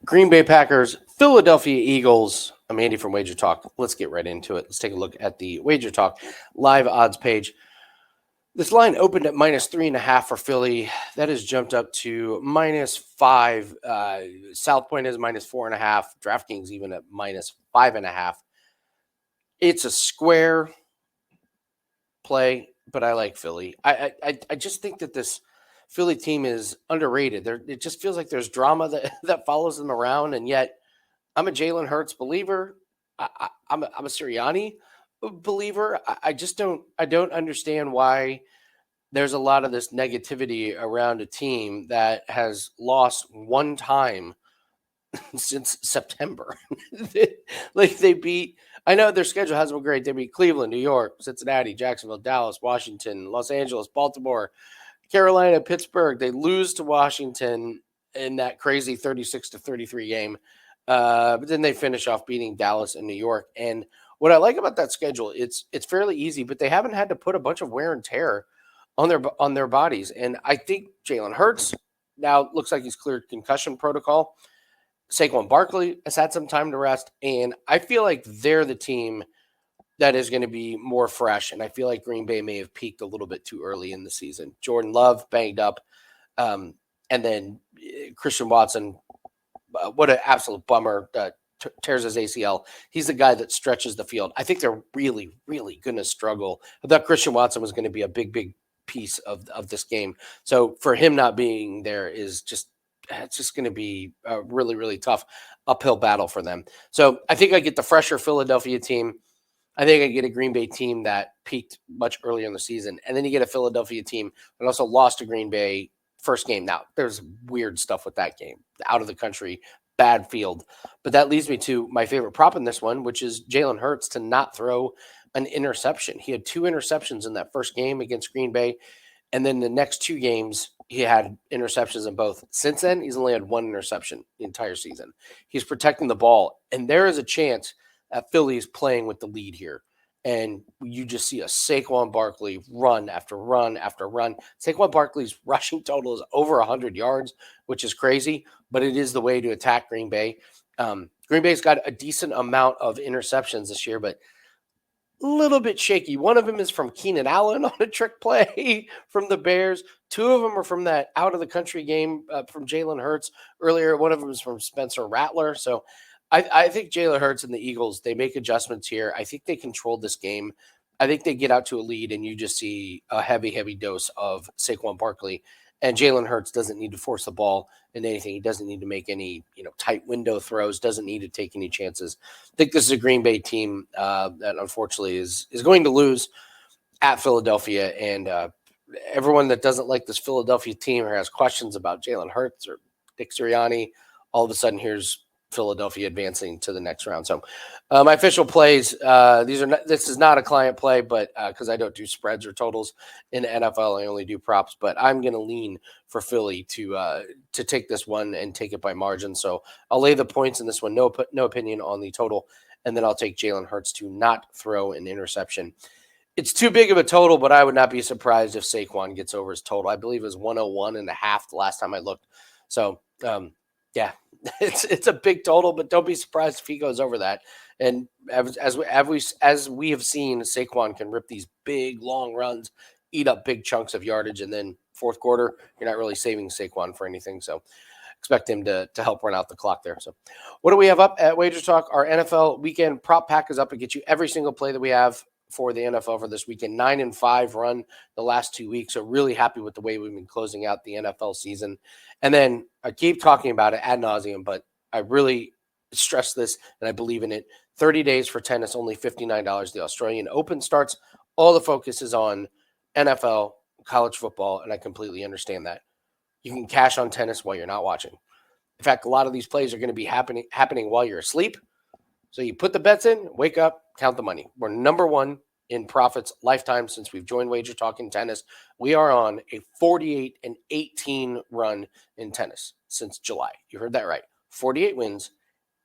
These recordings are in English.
Green Bay Packers, Philadelphia Eagles. I'm Andy from WagerTalk. Let's get right into it. Let's take a look at the WagerTalk live odds page. This line opened at -3.5 for Philly. That has jumped up to -5. South Point is -4.5. DraftKings even at -5.5. It's a square play, but I like Philly. I just think that this Philly team is underrated. It just feels like there's drama that follows them around, and yet I'm a Jalen Hurts believer. I'm a Sirianni believer. I don't understand why there's a lot of this negativity around a team that has lost one time since September. Like they beat. I know their schedule hasn't been great. They beat Cleveland, New York, Cincinnati, Jacksonville, Dallas, Washington, Los Angeles, Baltimore, Carolina, Pittsburgh. They lose to Washington in that crazy 36-33 game. But then they finish off beating Dallas and New York. And what I like about that schedule, it's fairly easy, but they haven't had to put a bunch of wear and tear on their bodies. And I think Jalen Hurts now looks like he's cleared concussion protocol. Saquon Barkley has had some time to rest, and I feel like they're the team that is going to be more fresh. And I feel like Green Bay may have peaked a little bit too early in the season. Jordan Love banged up, and then Christian Watson. What an absolute bummer. Tears his ACL. He's the guy that stretches the field. I think they're really, really going to struggle. I thought Christian Watson was going to be a big piece of this game. So for him not being there is it's just going to be a really, really tough uphill battle for them. So I think I get the fresher Philadelphia team. I think I get a Green Bay team that peaked much earlier in the season. And then you get a Philadelphia team that also lost to Green Bay first game. Now, there's weird stuff with that game. Out of the country, bad field. But that leads me to my favorite prop in this one, which is Jalen Hurts to not throw an interception. He had 2 interceptions in that first game against Green Bay. And then the next 2 games, he had interceptions in both. Since then, he's only had 1 interception the entire season. He's protecting the ball. And there is a chance that Philly is playing with the lead here. And you just see a Saquon Barkley run after run after run. Saquon Barkley's rushing total is over 100 yards, which is crazy, but it is the way to attack Green Bay. Green Bay's got a decent amount of interceptions this year, but a little bit shaky. One of them is from Keenan Allen on a trick play from the Bears. 2 of them are from that out-of-the-country game from Jalen Hurts earlier. One of them is from Spencer Rattler. So I think Jalen Hurts and the Eagles, they make adjustments here. I think they controlled this game. I think they get out to a lead, and you just see a heavy dose of Saquon Barkley. And Jalen Hurts doesn't need to force the ball in anything. He doesn't need to make any tight window throws, doesn't need to take any chances. I think this is a Green Bay team that unfortunately is going to lose at Philadelphia. And everyone that doesn't like this Philadelphia team or has questions about Jalen Hurts or Nick Sirianni, all of a sudden here's Philadelphia advancing to the next round. So my official plays, this is not a client play, but because I don't do spreads or totals in the NFL, I only do props, but I'm going to lean for Philly to take this one and take it by margin. So I'll lay the points in this one. No opinion on the total. And then I'll take Jalen Hurts to not throw an interception. It's too big of a total, but I would not be surprised if Saquon gets over his total. I believe it was 101.5 the last time I looked. So, yeah, it's a big total, but don't be surprised if he goes over that. And as we have seen, Saquon can rip these big, long runs, eat up big chunks of yardage, and then fourth quarter, you're not really saving Saquon for anything. So expect him to help run out the clock there. So what do we have up at WagerTalk? Our NFL weekend prop pack is up to get you every single play that we have for the NFL for this weekend. 9-5 run the last 2 weeks. So really happy with the way we've been closing out the NFL season. And then I keep talking about it ad nauseum, but I really stress this and I believe in it. 30 days for tennis, only $59. The Australian Open starts. All the focus is on NFL, college football, and I completely understand that. You can cash on tennis while you're not watching. In fact, a lot of these plays are going to be happening while you're asleep. So you put the bets in, wake up, count the money. We're number 1 in profits lifetime since we've joined WagerTalk in tennis. We are on a 48-18 run in tennis since July. You heard that right. 48 wins,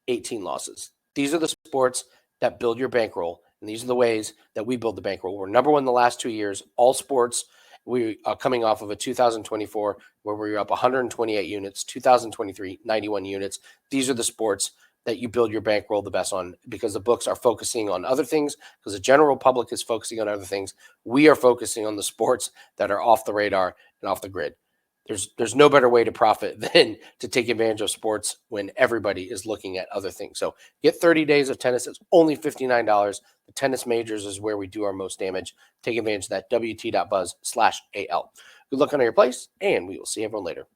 18 losses. These are the sports that build your bankroll, and these are the ways that we build the bankroll. We're number 1 the last 2 years, all sports. We are coming off of a 2024 where we were up 128 units, 2023, 91 units. These are the sports that you build your bankroll the best on, because the books are focusing on other things, because the general public is focusing on other things. We are focusing on the sports that are off the radar and off the grid. There's no better way to profit than to take advantage of sports when everybody is looking at other things. So get 30 days of tennis. It's only $59. The tennis majors is where we do our most damage. Take advantage of that, wt.buzz/AL. Good luck on your place, and we will see everyone later.